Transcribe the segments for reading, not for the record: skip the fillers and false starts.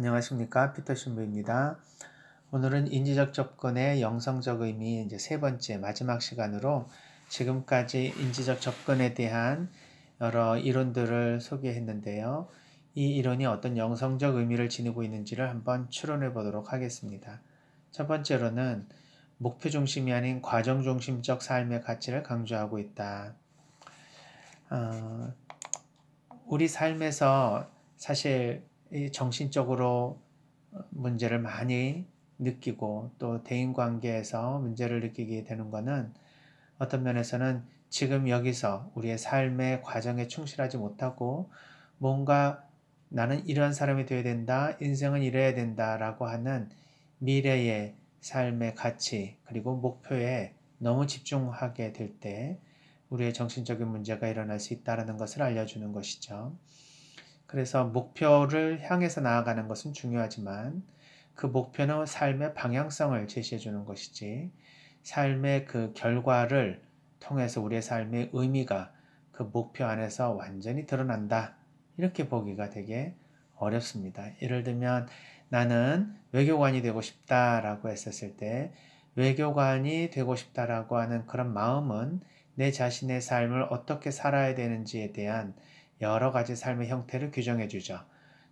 안녕하십니까, 피터 신부입니다. 오늘은 인지적 접근의 영성적 의미 이제 세 번째 마지막 시간으로 지금까지 인지적 접근에 대한 여러 이론들을 소개했는데요. 이 이론이 어떤 영성적 의미를 지니고 있는지를 한번 추론해 보도록 하겠습니다. 첫 번째로는 목표 중심이 아닌 과정 중심적 삶의 가치를 강조하고 있다. 우리 삶에서 사실 정신적으로 문제를 많이 느끼고 또 대인관계에서 문제를 느끼게 되는 것은 어떤 면에서는 지금 여기서 우리의 삶의 과정에 충실하지 못하고 뭔가 나는 이런 사람이 되어야 된다, 인생은 이래야 된다라고 하는 미래의 삶의 가치 그리고 목표에 너무 집중하게 될 때 우리의 정신적인 문제가 일어날 수 있다는 것을 알려주는 것이죠. 그래서 목표를 향해서 나아가는 것은 중요하지만 그 목표는 삶의 방향성을 제시해 주는 것이지 삶의 그 결과를 통해서 우리의 삶의 의미가 그 목표 안에서 완전히 드러난다. 이렇게 보기가 되게 어렵습니다. 예를 들면 나는 외교관이 되고 싶다라고 했었을 때 외교관이 되고 싶다라고 하는 그런 마음은 내 자신의 삶을 어떻게 살아야 되는지에 대한 여러 가지 삶의 형태를 규정해 주죠.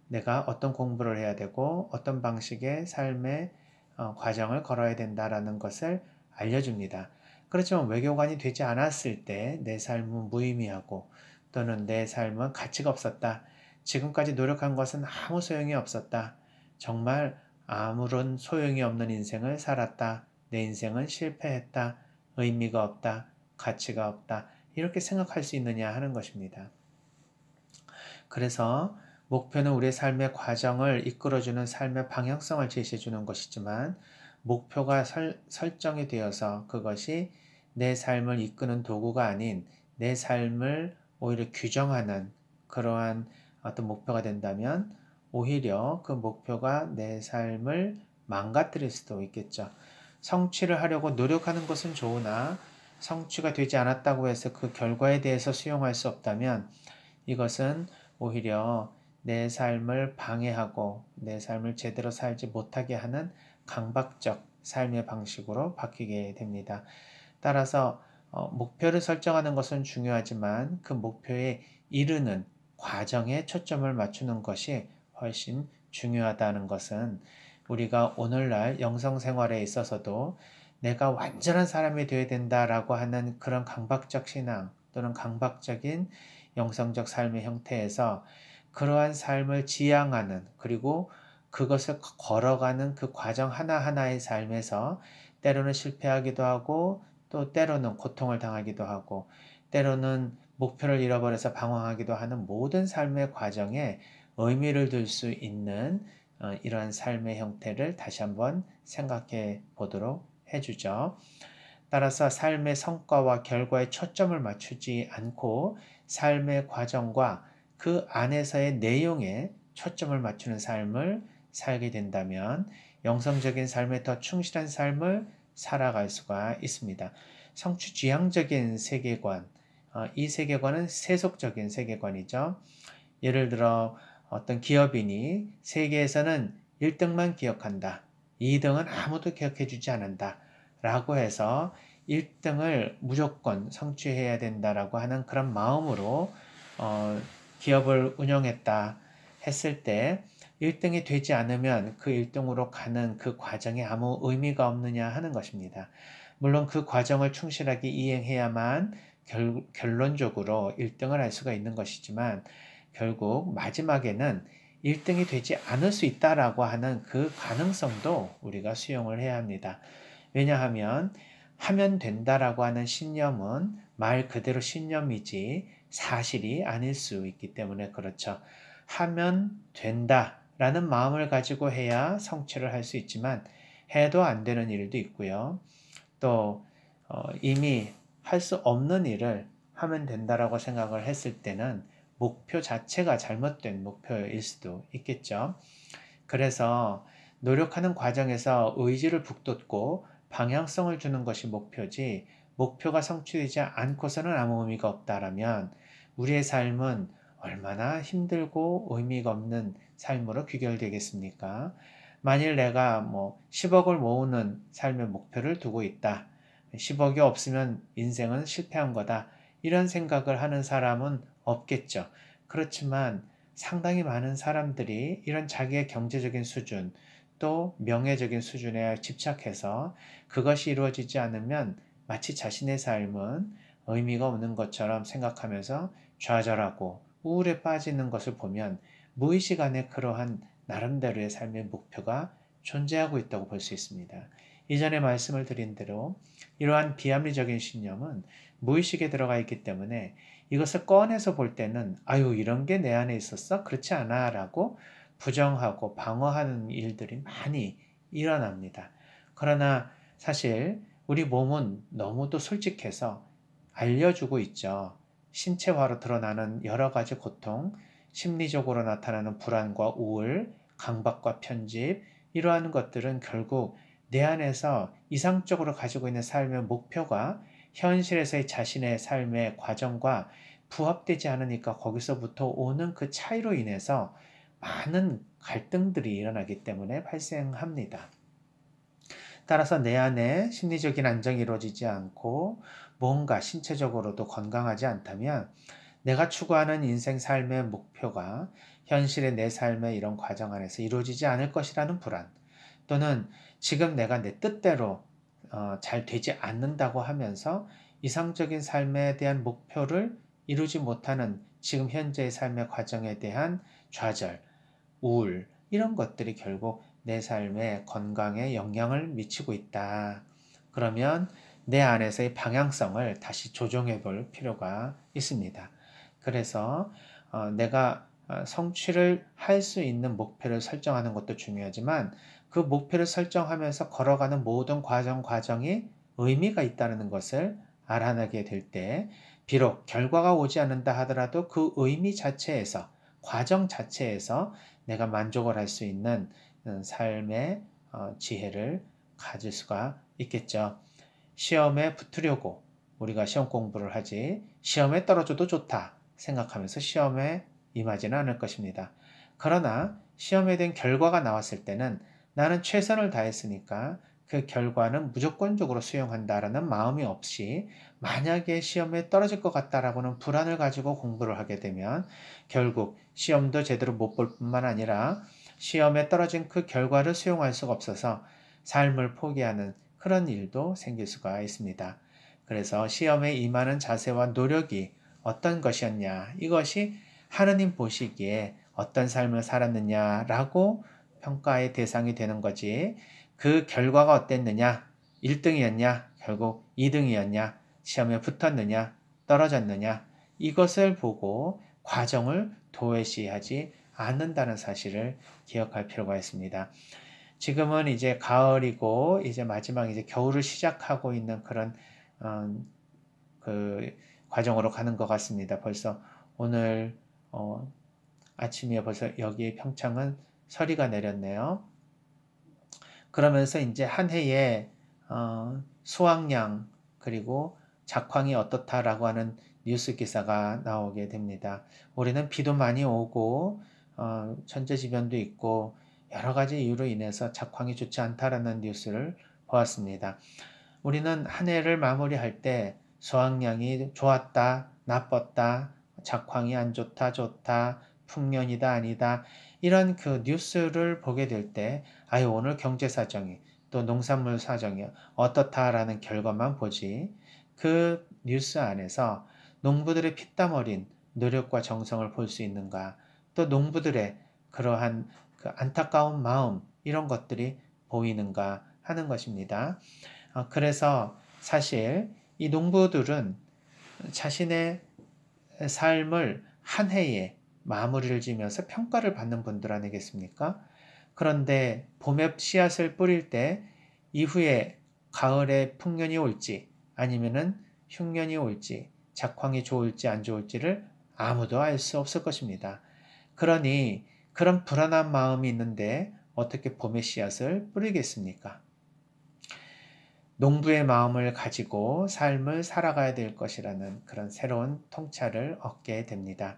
내가 어떤 공부를 해야 되고 어떤 방식의 삶의 과정을 걸어야 된다라는 것을 알려줍니다. 그렇지만 외교관이 되지 않았을 때 내 삶은 무의미하고 또는 내 삶은 가치가 없었다. 지금까지 노력한 것은 아무 소용이 없었다. 정말 아무런 소용이 없는 인생을 살았다. 내 인생은 실패했다. 의미가 없다. 가치가 없다. 이렇게 생각할 수 있느냐 하는 것입니다. 그래서 목표는 우리의 삶의 과정을 이끌어주는 삶의 방향성을 제시해주는 것이지만 목표가 설정이 되어서 그것이 내 삶을 이끄는 도구가 아닌 내 삶을 오히려 규정하는 그러한 어떤 목표가 된다면 오히려 그 목표가 내 삶을 망가뜨릴 수도 있겠죠. 성취를 하려고 노력하는 것은 좋으나 성취가 되지 않았다고 해서 그 결과에 대해서 수용할 수 없다면 이것은 오히려 내 삶을 방해하고 내 삶을 제대로 살지 못하게 하는 강박적 삶의 방식으로 바뀌게 됩니다. 따라서 목표를 설정하는 것은 중요하지만 그 목표에 이르는 과정에 초점을 맞추는 것이 훨씬 중요하다는 것은 우리가 오늘날 영성 생활에 있어서도 내가 완전한 사람이 되어야 된다라고 하는 그런 강박적 신앙 또는 강박적인 영성적 삶의 형태에서 그러한 삶을 지향하는 그리고 그것을 걸어가는 그 과정 하나하나의 삶에서 때로는 실패하기도 하고 또 때로는 고통을 당하기도 하고 때로는 목표를 잃어버려서 방황하기도 하는 모든 삶의 과정에 의미를 둘 수 있는 이러한 삶의 형태를 다시 한번 생각해 보도록 해주죠. 따라서 삶의 성과와 결과에 초점을 맞추지 않고 삶의 과정과 그 안에서의 내용에 초점을 맞추는 삶을 살게 된다면 영성적인 삶에 더 충실한 삶을 살아갈 수가 있습니다. 성취지향적인 세계관, 이 세계관은 세속적인 세계관이죠. 예를 들어 어떤 기업인이 세계에서는 1등만 기억한다. 2등은 아무도 기억해 주지 않는다. 라고 해서 1등을 무조건 성취해야 된다라고 하는 그런 마음으로 기업을 운영했다 했을 때 1등이 되지 않으면 그 1등으로 가는 그 과정에 아무 의미가 없느냐 하는 것입니다. 물론 그 과정을 충실하게 이행해야만 결론적으로 1등을 할 수가 있는 것이지만 결국 마지막에는 1등이 되지 않을 수 있다라고 하는 그 가능성도 우리가 수용을 해야 합니다. 왜냐하면 하면 된다라고 하는 신념은 말 그대로 신념이지 사실이 아닐 수 있기 때문에 그렇죠. 하면 된다라는 마음을 가지고 해야 성취를 할 수 있지만 해도 안 되는 일도 있고요. 또 이미 할 수 없는 일을 하면 된다라고 생각을 했을 때는 목표 자체가 잘못된 목표일 수도 있겠죠. 그래서 노력하는 과정에서 의지를 북돋고 방향성을 주는 것이 목표지 목표가 성취되지 않고서는 아무 의미가 없다라면 우리의 삶은 얼마나 힘들고 의미가 없는 삶으로 귀결되겠습니까? 만일 내가 뭐 10억을 모으는 삶의 목표를 두고 있다. 10억이 없으면 인생은 실패한 거다. 이런 생각을 하는 사람은 없겠죠. 그렇지만 상당히 많은 사람들이 이런 자기의 경제적인 수준 또 명예적인 수준에 집착해서 그것이 이루어지지 않으면 마치 자신의 삶은 의미가 없는 것처럼 생각하면서 좌절하고 우울에 빠지는 것을 보면 무의식 안에 그러한 나름대로의 삶의 목표가 존재하고 있다고 볼 수 있습니다. 이전에 말씀을 드린 대로 이러한 비합리적인 신념은 무의식에 들어가 있기 때문에 이것을 꺼내서 볼 때는 아유 이런 게 내 안에 있었어? 그렇지 않아 라고 부정하고 방어하는 일들이 많이 일어납니다. 그러나 사실 우리 몸은 너무도 솔직해서 알려주고 있죠. 신체화로 드러나는 여러 가지 고통, 심리적으로 나타나는 불안과 우울, 강박과 편집, 이러한 것들은 결국 내 안에서 이상적으로 가지고 있는 삶의 목표가 현실에서의 자신의 삶의 과정과 부합되지 않으니까 거기서부터 오는 그 차이로 인해서 많은 갈등들이 일어나기 때문에 발생합니다. 따라서 내 안에 심리적인 안정이 이루어지지 않고 뭔가 신체적으로도 건강하지 않다면 내가 추구하는 인생 삶의 목표가 현실의 내 삶의 이런 과정 안에서 이루어지지 않을 것이라는 불안 또는 지금 내가 내 뜻대로 잘 되지 않는다고 하면서 이상적인 삶에 대한 목표를 이루지 못하는 지금 현재의 삶의 과정에 대한 좌절, 우울 이런 것들이 결국 내 삶의 건강에 영향을 미치고 있다. 그러면 내 안에서의 방향성을 다시 조정해 볼 필요가 있습니다. 그래서 내가 성취를 할 수 있는 목표를 설정하는 것도 중요하지만 그 목표를 설정하면서 걸어가는 모든 과정이 의미가 있다는 것을 알아내게 될 때 비록 결과가 오지 않는다 하더라도 그 의미 자체에서 과정 자체에서 내가 만족을 할 수 있는 삶의 지혜를 가질 수가 있겠죠. 시험에 붙으려고 우리가 시험 공부를 하지 시험에 떨어져도 좋다 생각하면서 시험에 임하지는 않을 것입니다. 그러나 시험에 대한 결과가 나왔을 때는 나는 최선을 다했으니까 그 결과는 무조건적으로 수용한다라는 마음이 없이 만약에 시험에 떨어질 것 같다라고는 불안을 가지고 공부를 하게 되면 결국 시험도 제대로 못 볼 뿐만 아니라 시험에 떨어진 그 결과를 수용할 수가 없어서 삶을 포기하는 그런 일도 생길 수가 있습니다. 그래서 시험에 임하는 자세와 노력이 어떤 것이었냐, 이것이 하느님 보시기에 어떤 삶을 살았느냐라고 평가의 대상이 되는 거지. 그 결과가 어땠느냐, 1등이었냐, 결국 2등이었냐, 시험에 붙었느냐, 떨어졌느냐, 이것을 보고 과정을 도외시하지 않는다는 사실을 기억할 필요가 있습니다. 지금은 이제 가을이고 이제 마지막 이제 겨울을 시작하고 있는 그런 그 과정으로 가는 것 같습니다. 벌써 오늘 아침에 벌써 여기 평창은 서리가 내렸네요. 그러면서 이제 한 해에 수확량 그리고 작황이 어떻다라고 하는 뉴스 기사가 나오게 됩니다. 올해는 비도 많이 오고 천재지변도 있고 여러 가지 이유로 인해서 작황이 좋지 않다라는 뉴스를 보았습니다. 우리는 한 해를 마무리할 때 수확량이 좋았다, 나빴다, 작황이 안 좋다, 좋다, 풍년이다, 아니다 이런 그 뉴스를 보게 될 때 아유 오늘 경제 사정이 또 농산물 사정이 어떻다라는 결과만 보지 그 뉴스 안에서 농부들의 피땀 어린 노력과 정성을 볼 수 있는가 또 농부들의 그러한 그 안타까운 마음 이런 것들이 보이는가 하는 것입니다. 그래서 사실 이 농부들은 자신의 삶을 한 해에 마무리를 지면서 평가를 받는 분들 아니겠습니까? 그런데 봄에 씨앗을 뿌릴 때 이후에 가을에 풍년이 올지 아니면은 흉년이 올지 작황이 좋을지 안 좋을지를 아무도 알 수 없을 것입니다. 그러니 그런 불안한 마음이 있는데 어떻게 봄의 씨앗을 뿌리겠습니까? 농부의 마음을 가지고 삶을 살아가야 될 것이라는 그런 새로운 통찰을 얻게 됩니다.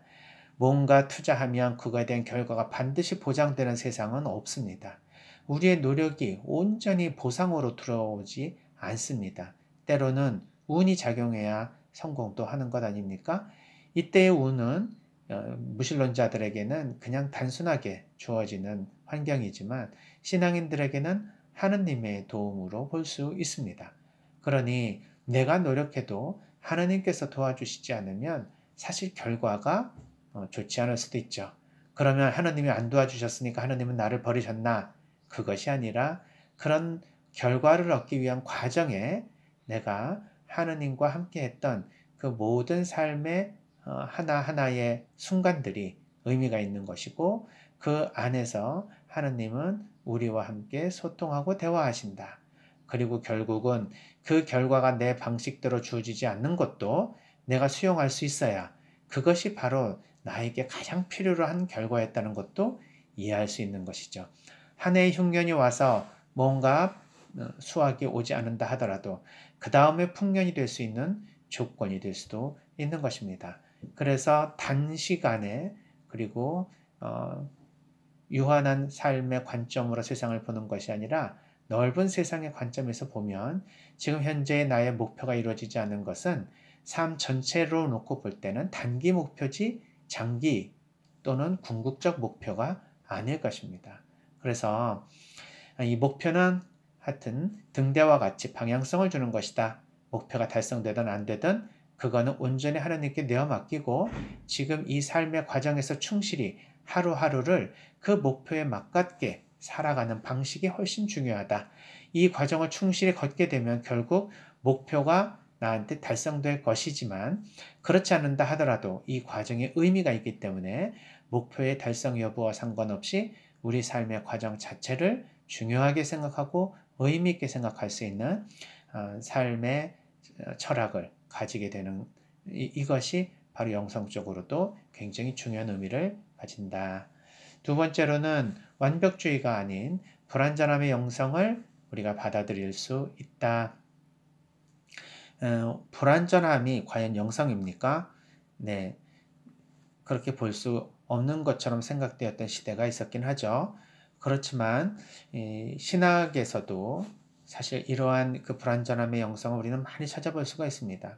뭔가 투자하면 그거에 대한 결과가 반드시 보장되는 세상은 없습니다. 우리의 노력이 온전히 보상으로 들어오지 않습니다. 때로는 운이 작용해야 성공도 하는 것 아닙니까? 이때의 운은 무신론자들에게는 그냥 단순하게 주어지는 환경이지만 신앙인들에게는 하느님의 도움으로 볼 수 있습니다. 그러니 내가 노력해도 하느님께서 도와주시지 않으면 사실 결과가 좋지 않을 수도 있죠. 그러면 하느님이 안 도와주셨으니까 하느님은 나를 버리셨나? 그것이 아니라 그런 결과를 얻기 위한 과정에 내가 하느님과 함께 했던 그 모든 삶의 하나하나의 순간들이 의미가 있는 것이고 그 안에서 하느님은 우리와 함께 소통하고 대화하신다. 그리고 결국은 그 결과가 내 방식대로 주어지지 않는 것도 내가 수용할 수 있어야 그것이 바로 나에게 가장 필요로 한 결과였다는 것도 이해할 수 있는 것이죠. 한 해의 흉년이 와서 뭔가 수확이 오지 않는다 하더라도 그 다음에 풍년이 될 수 있는 조건이 될 수도 있는 것입니다. 그래서 단시간에 그리고 유한한 삶의 관점으로 세상을 보는 것이 아니라 넓은 세상의 관점에서 보면 지금 현재의 나의 목표가 이루어지지 않는 것은 삶 전체로 놓고 볼 때는 단기 목표지 장기 또는 궁극적 목표가 아닐 것입니다. 그래서 이 목표는 하여튼 등대와 같이 방향성을 주는 것이다. 목표가 달성되든 안 되든 그거는 온전히 하나님께 내어 맡기고 지금 이 삶의 과정에서 충실히 하루하루를 그 목표에 맞게 살아가는 방식이 훨씬 중요하다. 이 과정을 충실히 걷게 되면 결국 목표가 나한테 달성될 것이지만 그렇지 않는다 하더라도 이 과정에 의미가 있기 때문에 목표의 달성 여부와 상관없이 우리 삶의 과정 자체를 중요하게 생각하고 의미 있게 생각할 수 있는 삶의 철학을 가지게 되는 이것이 바로 영성적으로도 굉장히 중요한 의미를 가진다. 두 번째로는 완벽주의가 아닌 불완전함의 영성을 우리가 받아들일 수 있다. 불완전함이 과연 영성입니까? 네, 그렇게 볼 수 없는 것처럼 생각되었던 시대가 있었긴 하죠. 그렇지만 신학에서도 사실 이러한 그 불완전함의 영성을 우리는 많이 찾아볼 수가 있습니다.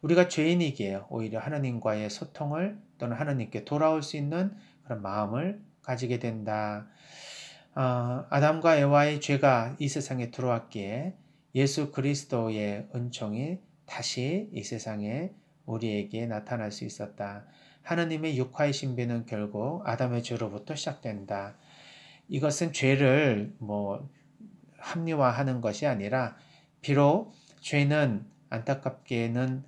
우리가 죄인이기에 오히려 하나님과의 소통을 또는 하나님께 돌아올 수 있는 그런 마음을 가지게 된다. 아담과 에와의 죄가 이 세상에 들어왔기에 예수 그리스도의 은총이 다시 이 세상에 우리에게 나타날 수 있었다. 하나님의 육화의 신비는 결국 아담의 죄로부터 시작된다. 이것은 죄를 합리화하는 것이 아니라 비록 죄는 안타깝게는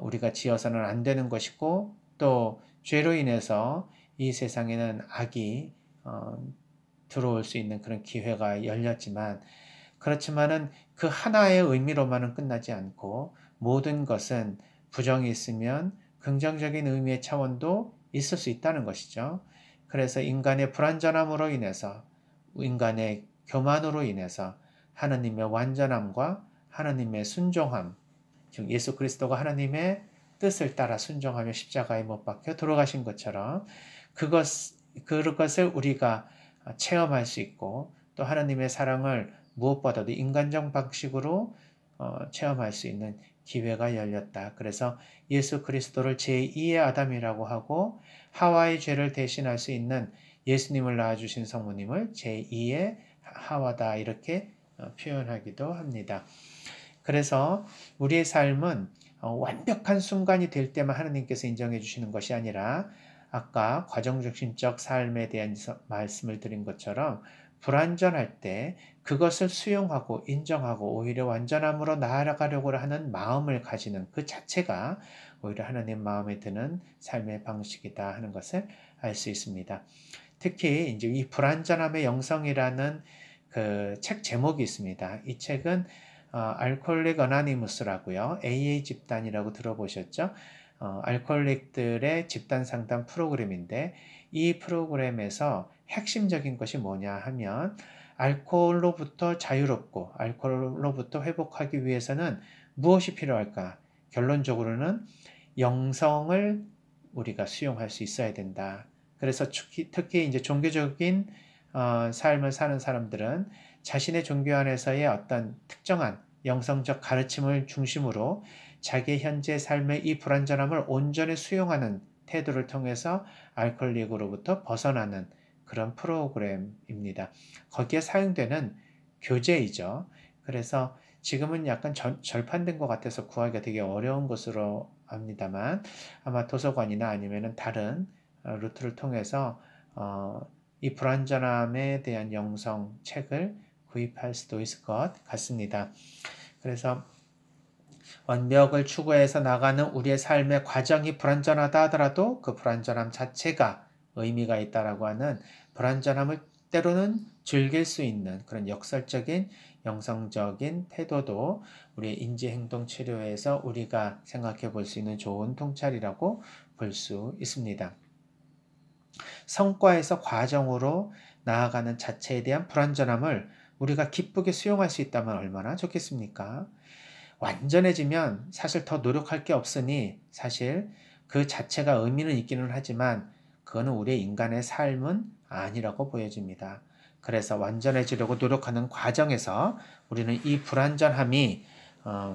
우리가 지어서는 안 되는 것이고 또 죄로 인해서 이 세상에는 악이 들어올 수 있는 그런 기회가 열렸지만 그렇지만은 그 하나의 의미로만은 끝나지 않고 모든 것은 부정이 있으면 긍정적인 의미의 차원도 있을 수 있다는 것이죠. 그래서 인간의 불완전함으로 인해서 인간의 교만으로 인해서 하나님의 완전함과 하나님의 순종함, 즉 예수 그리스도가 하나님의 뜻을 따라 순종하며 십자가에 못 박혀 돌아가신 것처럼 그것을 우리가 체험할 수 있고 또 하나님의 사랑을 무엇보다도 인간적 방식으로 체험할 수 있는 기회가 열렸다. 그래서 예수 그리스도를 제2의 아담이라고 하고 하와의 죄를 대신할 수 있는 예수님을 낳아주신 성모님을 제2의 하와다 이렇게 표현하기도 합니다. 그래서 우리의 삶은 완벽한 순간이 될 때만 하나님께서 인정해 주시는 것이 아니라 아까 과정중심적 삶에 대한 말씀을 드린 것처럼 불완전할 때 그것을 수용하고 인정하고 오히려 완전함으로 나아가려고 하는 마음을 가지는 그 자체가 오히려 하나님 마음에 드는 삶의 방식이다 하는 것을 알 수 있습니다. 특히 이제 이 불완전함의 영성이라는 그 책 제목이 있습니다. 이 책은 알코올릭 어나니무스라고요. AA 집단이라고 들어보셨죠? 알코올릭들의 집단 상담 프로그램인데 이 프로그램에서 핵심적인 것이 뭐냐 하면 알코올로부터 자유롭고 알코올로부터 회복하기 위해서는 무엇이 필요할까? 결론적으로는 영성을 우리가 수용할 수 있어야 된다. 그래서 특히 이제 종교적인 삶을 사는 사람들은 자신의 종교 안에서의 어떤 특정한 영성적 가르침을 중심으로 자기의 현재 삶의 이 불완전함을 온전히 수용하는 태도를 통해서 알코올릭으로부터 벗어나는 그런 프로그램입니다. 거기에 사용되는 교재이죠. 그래서 지금은 약간 절판된 것 같아서 구하기가 되게 어려운 것으로 압니다만 아마 도서관이나 아니면은 다른 루트를 통해서 이 불완전함에 대한 영성 책을 구입할 수도 있을 것 같습니다. 그래서 완벽을 추구해서 나가는 우리의 삶의 과정이 불완전하다 하더라도 그 불완전함 자체가 의미가 있다라고 하는 불완전함을 때로는 즐길 수 있는 그런 역설적인 영성적인 태도도 우리의 인지행동 치료에서 우리가 생각해 볼 수 있는 좋은 통찰이라고 볼 수 있습니다. 성과에서 과정으로 나아가는 자체에 대한 불완전함을 우리가 기쁘게 수용할 수 있다면 얼마나 좋겠습니까? 완전해지면 사실 더 노력할 게 없으니 사실 그 자체가 의미는 있기는 하지만 그거는 우리의 인간의 삶은 아니라고 보여집니다. 그래서 완전해지려고 노력하는 과정에서 우리는 이 불완전함이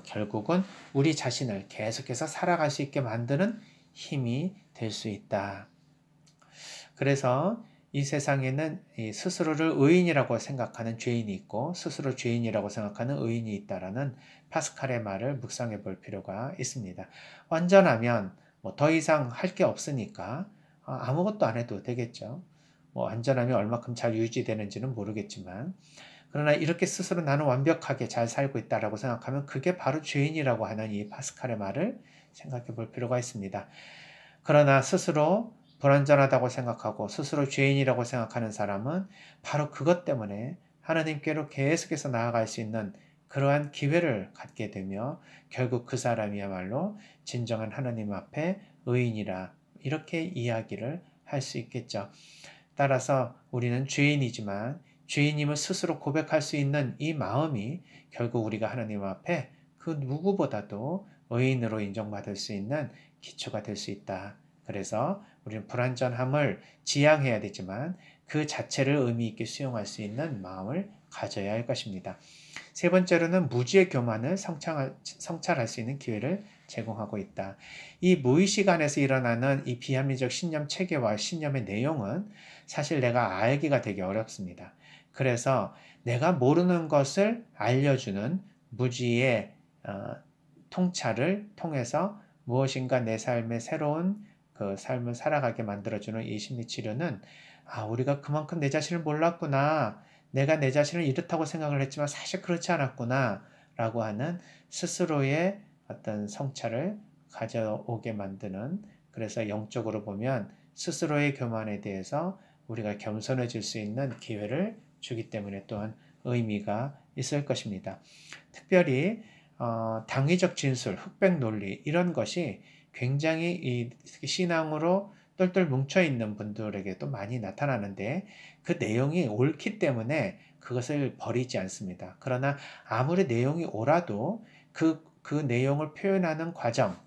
결국은 우리 자신을 계속해서 살아갈 수 있게 만드는 힘이 될 수 있다. 그래서 이 세상에는 스스로를 의인이라고 생각하는 죄인이 있고 스스로 죄인이라고 생각하는 의인이 있다라는 파스칼의 말을 묵상해 볼 필요가 있습니다. 완전하면 뭐 더 이상 할 게 없으니까 아무것도 안 해도 되겠죠. 뭐 완전함이 얼마큼 잘 유지되는지는 모르겠지만 그러나 이렇게 스스로 나는 완벽하게 잘 살고 있다라고 생각하면 그게 바로 죄인이라고 하는 이 파스칼의 말을 생각해 볼 필요가 있습니다. 그러나 스스로 불완전하다고 생각하고 스스로 죄인이라고 생각하는 사람은 바로 그것 때문에 하나님께로 계속해서 나아갈 수 있는 그러한 기회를 갖게 되며 결국 그 사람이야말로 진정한 하나님 앞에 의인이라 이렇게 이야기를 할 수 있겠죠. 따라서 우리는 죄인이지만 죄인임을 스스로 고백할 수 있는 이 마음이 결국 우리가 하나님 앞에 그 누구보다도 의인으로 인정받을 수 있는 기초가 될 수 있다. 그래서 우리는 불완전함을 지향해야 되지만 그 자체를 의미 있게 수용할 수 있는 마음을 가져야 할 것입니다. 세 번째로는 무지의 교만을 성찰할 수 있는 기회를 제공하고 있다. 이 무의식 안에서 일어나는 이 비합리적 신념 체계와 신념의 내용은 사실 내가 알기가 되게 어렵습니다. 그래서 내가 모르는 것을 알려주는 무지의 통찰을 통해서 무엇인가 내 삶의 새로운 그 삶을 살아가게 만들어주는 이 심리치료는 우리가 그만큼 내 자신을 몰랐구나. 내가 내 자신을 이렇다고 생각을 했지만 사실 그렇지 않았구나. 라고 하는 스스로의 어떤 성찰을 가져오게 만드는 그래서 영적으로 보면 스스로의 교만에 대해서 우리가 겸손해질 수 있는 기회를 주기 때문에 또한 의미가 있을 것입니다. 특별히 당위적 진술, 흑백 논리 이런 것이 굉장히 이 신앙으로 똘똘 뭉쳐있는 분들에게도 많이 나타나는데 그 내용이 옳기 때문에 그것을 버리지 않습니다. 그러나 아무리 내용이 옳아도 그 내용을 표현하는 과정,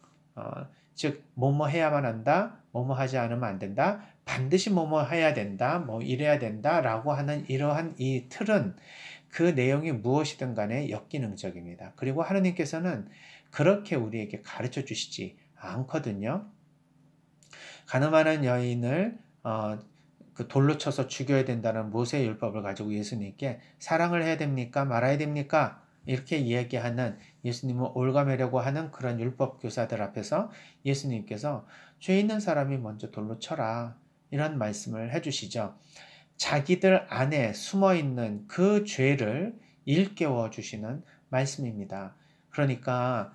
즉 뭐뭐 해야만 한다, 뭐뭐 하지 않으면 안 된다, 반드시 뭐뭐 해야 된다, 뭐 이래야 된다 라고 하는 이러한 이 틀은 그 내용이 무엇이든 간에 역기능적입니다. 그리고 하느님께서는 그렇게 우리에게 가르쳐 주시지 않거든요. 가늠하는 여인을 그 돌로 쳐서 죽여야 된다는 모세의 율법을 가지고 예수님께 사랑을 해야 됩니까? 말아야 됩니까? 이렇게 이야기하는 예수님을 올가매려고 하는 그런 율법 교사들 앞에서 예수님께서 죄 있는 사람이 먼저 돌로 쳐라 이런 말씀을 해주시죠. 자기들 안에 숨어있는 그 죄를 일깨워 주시는 말씀입니다. 그러니까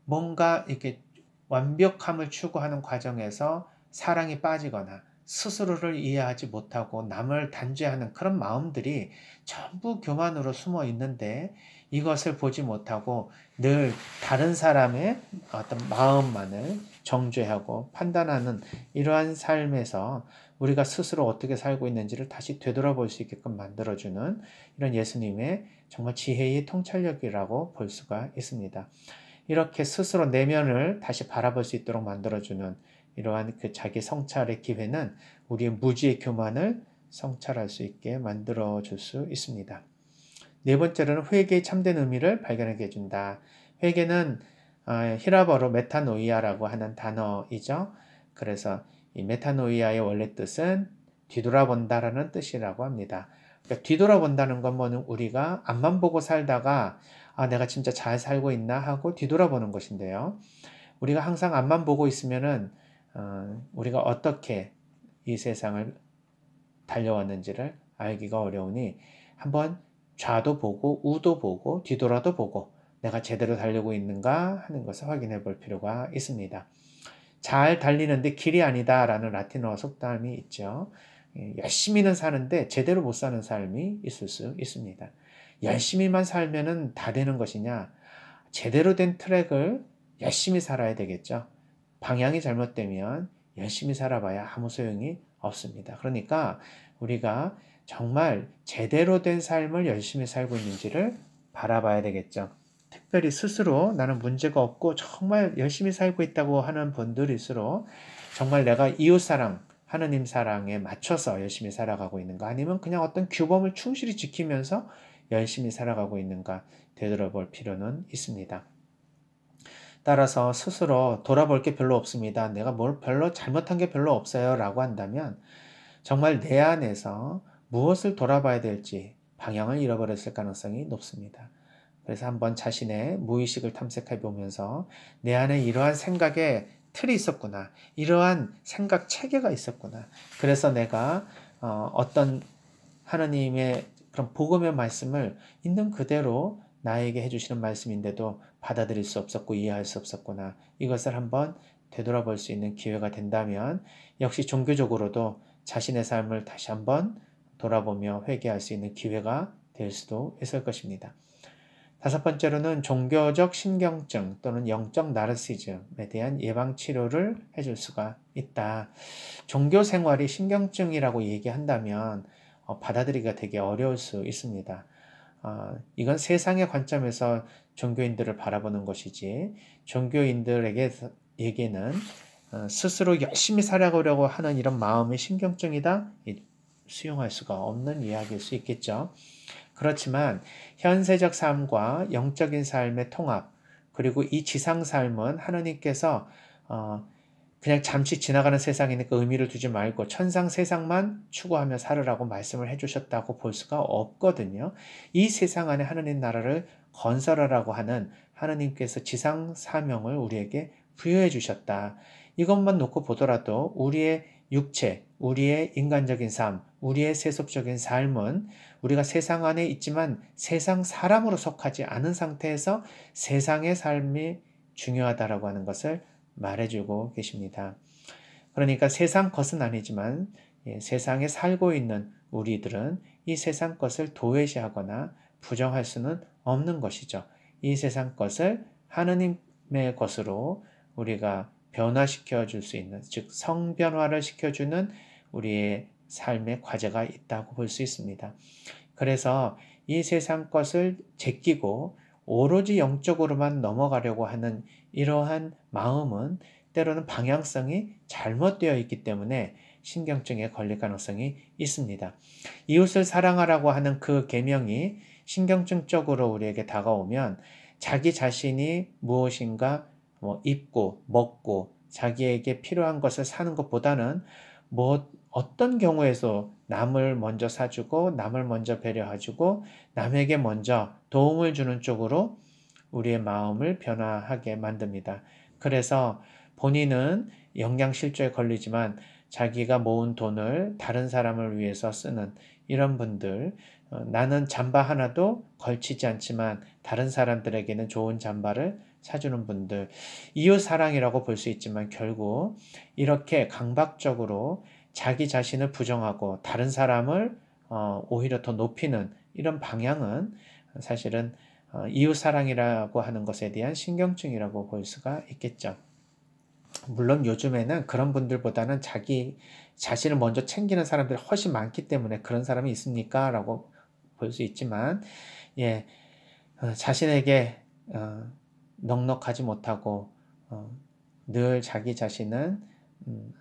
뭔가 이렇게 완벽함을 추구하는 과정에서 사랑이 빠지거나 스스로를 이해하지 못하고 남을 단죄하는 그런 마음들이 전부 교만으로 숨어 있는데 이것을 보지 못하고 늘 다른 사람의 어떤 마음만을 정죄하고 판단하는 이러한 삶에서 우리가 스스로 어떻게 살고 있는지를 다시 되돌아볼 수 있게끔 만들어주는 이런 예수님의 정말 지혜의 통찰력이라고 볼 수가 있습니다. 이렇게 스스로 내면을 다시 바라볼 수 있도록 만들어주는 이러한 그 자기 성찰의 기회는 우리의 무지의 교만을 성찰할 수 있게 만들어 줄 수 있습니다. 네 번째로는 회개의 참된 의미를 발견하게 해준다. 회개는 히라버로 메타노이아라고 하는 단어이죠. 그래서 이 메타노이아의 원래 뜻은 뒤돌아본다라는 뜻이라고 합니다. 그러니까 뒤돌아본다는 건 뭐는 우리가 앞만 보고 살다가 내가 진짜 잘 살고 있나 하고 뒤돌아보는 것인데요. 우리가 항상 앞만 보고 있으면은 우리가 어떻게 이 세상을 달려왔는지를 알기가 어려우니 한번 좌도 보고 우도 보고 뒤돌아도 보고 내가 제대로 달리고 있는가 하는 것을 확인해 볼 필요가 있습니다. 잘 달리는데 길이 아니다 라는 라틴어 속담이 있죠. 열심히는 사는데 제대로 못 사는 삶이 있을 수 있습니다. 열심히만 살면은 다 되는 것이냐? 제대로 된 트랙을 열심히 살아야 되겠죠. 방향이 잘못되면 열심히 살아봐야 아무 소용이 없습니다. 그러니까 우리가 정말 제대로 된 삶을 열심히 살고 있는지를 바라봐야 되겠죠. 특별히 스스로 나는 문제가 없고 정말 열심히 살고 있다고 하는 분들일수록 정말 내가 이웃사랑, 하느님 사랑에 맞춰서 열심히 살아가고 있는가 아니면 그냥 어떤 규범을 충실히 지키면서 열심히 살아가고 있는가 되돌아볼 필요는 있습니다. 따라서 스스로 돌아볼 게 별로 없습니다. 내가 뭘 별로 잘못한 게 별로 없어요 라고 한다면 정말 내 안에서 무엇을 돌아봐야 될지 방향을 잃어버렸을 가능성이 높습니다. 그래서 한번 자신의 무의식을 탐색해 보면서 내 안에 이러한 생각의 틀이 있었구나. 이러한 생각 체계가 있었구나. 그래서 내가 어떤 하나님의 그런 복음의 말씀을 있는 그대로 나에게 해주시는 말씀인데도 받아들일 수 없었고 이해할 수 없었구나. 이것을 한번 되돌아볼 수 있는 기회가 된다면 역시 종교적으로도 자신의 삶을 다시 한번 돌아보며 회개할 수 있는 기회가 될 수도 있을 것입니다. 다섯 번째로는 종교적 신경증 또는 영적 나르시즘에 대한 예방치료를 해줄 수가 있다. 종교 생활이 신경증이라고 얘기한다면 받아들이기가 되게 어려울 수 있습니다. 이건 세상의 관점에서 종교인들을 바라보는 것이지 종교인들에게는 스스로 열심히 살아가려고 하는 이런 마음의 신경증이다? 수용할 수가 없는 이야기일 수 있겠죠. 그렇지만 현세적 삶과 영적인 삶의 통합 그리고 이 지상 삶은 하나님께서 그냥 잠시 지나가는 세상이니까 의미를 두지 말고 천상 세상만 추구하며 살으라고 말씀을 해주셨다고 볼 수가 없거든요. 이 세상 안에 하나님 나라를 건설하라고 하는 하나님께서 지상 사명을 우리에게 부여해 주셨다. 이것만 놓고 보더라도 우리의 육체, 우리의 인간적인 삶, 우리의 세속적인 삶은 우리가 세상 안에 있지만 세상 사람으로 속하지 않은 상태에서 세상의 삶이 중요하다라고 하는 것을 말해주고 계십니다. 그러니까 세상 것은 아니지만 세상에 살고 있는 우리들은 이 세상 것을 도외시하거나 부정할 수는 없는 것이죠. 이 세상 것을 하느님의 것으로 우리가 변화시켜 줄 수 있는, 즉 성변화를 시켜주는 우리의 삶의 과제가 있다고 볼 수 있습니다. 그래서 이 세상 것을 제끼고 오로지 영적으로만 넘어가려고 하는 이러한 마음은 때로는 방향성이 잘못되어 있기 때문에 신경증에 걸릴 가능성이 있습니다. 이웃을 사랑하라고 하는 그 계명이 신경증적으로 우리에게 다가오면 자기 자신이 무엇인가 입고 먹고 자기에게 필요한 것을 사는 것보다는 어떤 경우에서 남을 먼저 사주고 남을 먼저 배려해주고 남에게 먼저 도움을 주는 쪽으로 우리의 마음을 변화하게 만듭니다. 그래서 본인은 영양실조에 걸리지만 자기가 모은 돈을 다른 사람을 위해서 쓰는 이런 분들, 나는 잠바 하나도 걸치지 않지만 다른 사람들에게는 좋은 잠바를 사주는 분들, 이웃사랑이라고 볼 수 있지만 결국 이렇게 강박적으로 자기 자신을 부정하고 다른 사람을 오히려 더 높이는 이런 방향은 사실은 이웃사랑이라고 하는 것에 대한 신경증이라고 볼 수가 있겠죠. 물론 요즘에는 그런 분들보다는 자기 자신을 먼저 챙기는 사람들이 훨씬 많기 때문에 그런 사람이 있습니까? 라고 볼 수 있지만 자신에게 넉넉하지 못하고 늘 자기 자신은 음,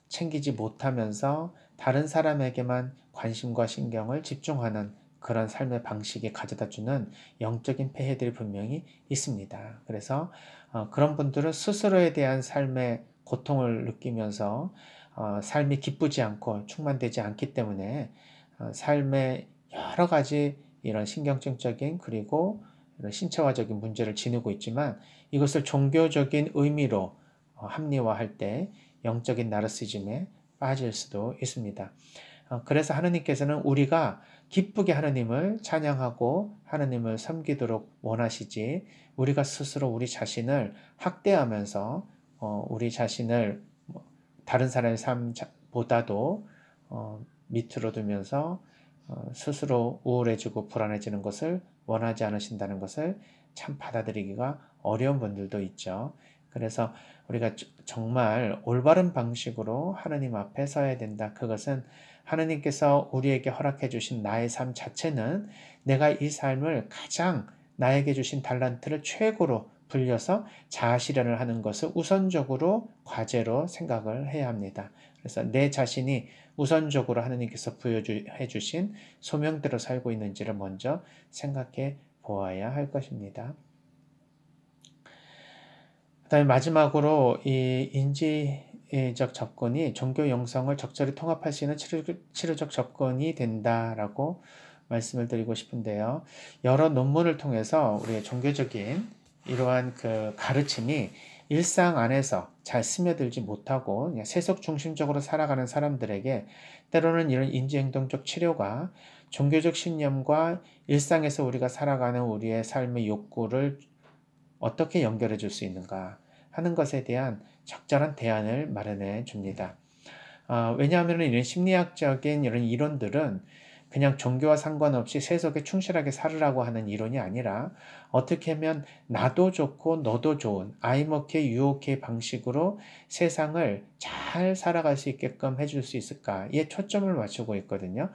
챙기지 못하면서 다른 사람에게만 관심과 신경을 집중하는 그런 삶의 방식이 가져다주는 영적인 폐해들이 분명히 있습니다. 그래서 그런 분들은 스스로에 대한 삶의 고통을 느끼면서 삶이 기쁘지 않고 충만되지 않기 때문에 삶의 여러 가지 이런 신경증적인 그리고 이런 신체화적인 문제를 지니고 있지만 이것을 종교적인 의미로 합리화할 때 영적인 나르시즘에 빠질 수도 있습니다. 그래서 하느님께서는 우리가 기쁘게 하느님을 찬양하고 하느님을 섬기도록 원하시지 우리가 스스로 우리 자신을 학대하면서 우리 자신을 다른 사람의 삶보다도 밑으로 두면서 스스로 우울해지고 불안해지는 것을 원하지 않으신다는 것을 참 받아들이기가 어려운 분들도 있죠. 그래서 우리가 정말 올바른 방식으로 하느님 앞에 서야 된다. 그것은 하느님께서 우리에게 허락해 주신 나의 삶 자체는 내가 이 삶을 가장 나에게 주신 달란트를 최고로 불려서 자아실현을 하는 것을 우선적으로 과제로 생각을 해야 합니다. 그래서 내 자신이 우선적으로 하느님께서 부여해 주신 소명대로 살고 있는지를 먼저 생각해 보아야 할 것입니다. 그 다음에 마지막으로 이 인지적 접근이 종교 영성을 적절히 통합할 수 있는 치료적 접근이 된다라고 말씀을 드리고 싶은데요. 여러 논문을 통해서 우리의 종교적인 이러한 그 가르침이 일상 안에서 잘 스며들지 못하고 그냥 세속 중심적으로 살아가는 사람들에게 때로는 이런 인지행동적 치료가 종교적 신념과 일상에서 우리가 살아가는 우리의 삶의 욕구를 어떻게 연결해 줄 수 있는가 하는 것에 대한 적절한 대안을 마련해 줍니다. 왜냐하면 이런 심리학적인 이런 이론들은 그냥 종교와 상관없이 세속에 충실하게 살으라고 하는 이론이 아니라 어떻게 하면 나도 좋고 너도 좋은 아이먹케 유혹케 방식으로 세상을 잘 살아갈 수 있게끔 해줄 수 있을까에 초점을 맞추고 있거든요.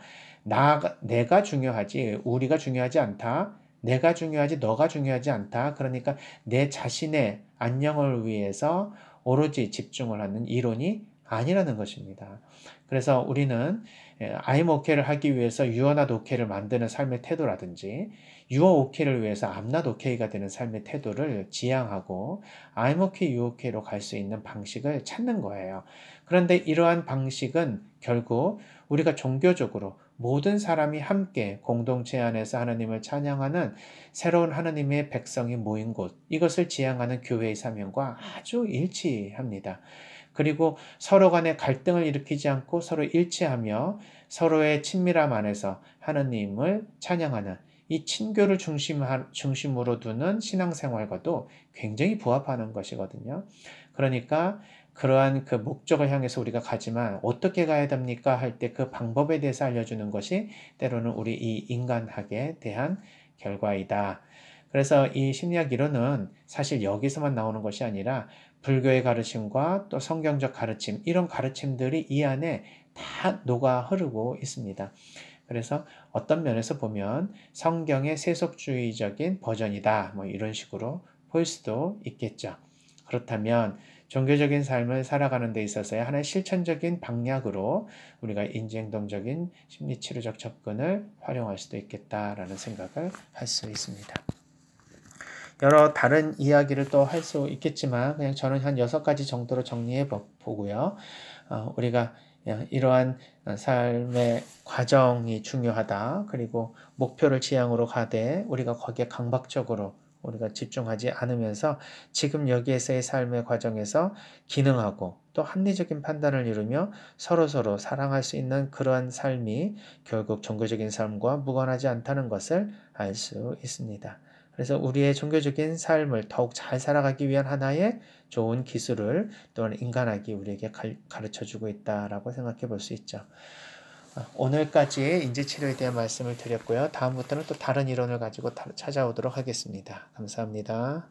내가 중요하지 우리가 중요하지 않다. 내가 중요하지 너가 중요하지 않다. 그러니까 내 자신의 안녕을 위해서 오로지 집중을 하는 이론이 아니라는 것입니다. 그래서 우리는 I'm okay를 하기 위해서 you are not okay를 만드는 삶의 태도라든지 you are okay를 위해서 I'm not okay가 되는 삶의 태도를 지향하고 I'm okay, you okay로 갈 수 있는 방식을 찾는 거예요. 그런데 이러한 방식은 결국 우리가 종교적으로 모든 사람이 함께 공동체 안에서 하나님을 찬양하는 새로운 하나님의 백성이 모인 곳, 이것을 지향하는 교회의 사명과 아주 일치합니다. 그리고 서로 간의 갈등을 일으키지 않고 서로 일치하며 서로의 친밀함 안에서 하나님을 찬양하는 이 친교를 중심으로 두는 신앙생활과도 굉장히 부합하는 것이거든요. 그러니까 그러한 그 목적을 향해서 우리가 가지만 어떻게 가야 됩니까? 할 때 그 방법에 대해서 알려주는 것이 때로는 우리 이 인간학에 대한 결과이다. 그래서 이 심리학 이론은 사실 여기서만 나오는 것이 아니라 불교의 가르침과 또 성경적 가르침, 이런 가르침들이 이 안에 다 녹아 흐르고 있습니다. 그래서 어떤 면에서 보면 성경의 세속주의적인 버전이다. 뭐 이런 식으로 볼 수도 있겠죠. 그렇다면 종교적인 삶을 살아가는 데 있어서의 하나의 실천적인 방향으로 우리가 인지행동적인 심리치료적 접근을 활용할 수도 있겠다라는 생각을 할 수 있습니다. 여러 다른 이야기를 또 할 수 있겠지만 그냥 저는 한 6가지 정도로 정리해 보고요. 우리가 이러한 삶의 과정이 중요하다. 그리고 목표를 지향으로 가되 우리가 거기에 강박적으로 우리가 집중하지 않으면서 지금 여기에서의 삶의 과정에서 기능하고 또 합리적인 판단을 이루며 서로서로 사랑할 수 있는 그러한 삶이 결국 종교적인 삶과 무관하지 않다는 것을 알 수 있습니다. 그래서 우리의 종교적인 삶을 더욱 잘 살아가기 위한 하나의 좋은 기술을 또는 인간학이 우리에게 가르쳐주고 있다라고 생각해 볼 수 있죠. 오늘까지 인지치료에 대한 말씀을 드렸고요. 다음부터는 또 다른 이론을 가지고 찾아오도록 하겠습니다. 감사합니다.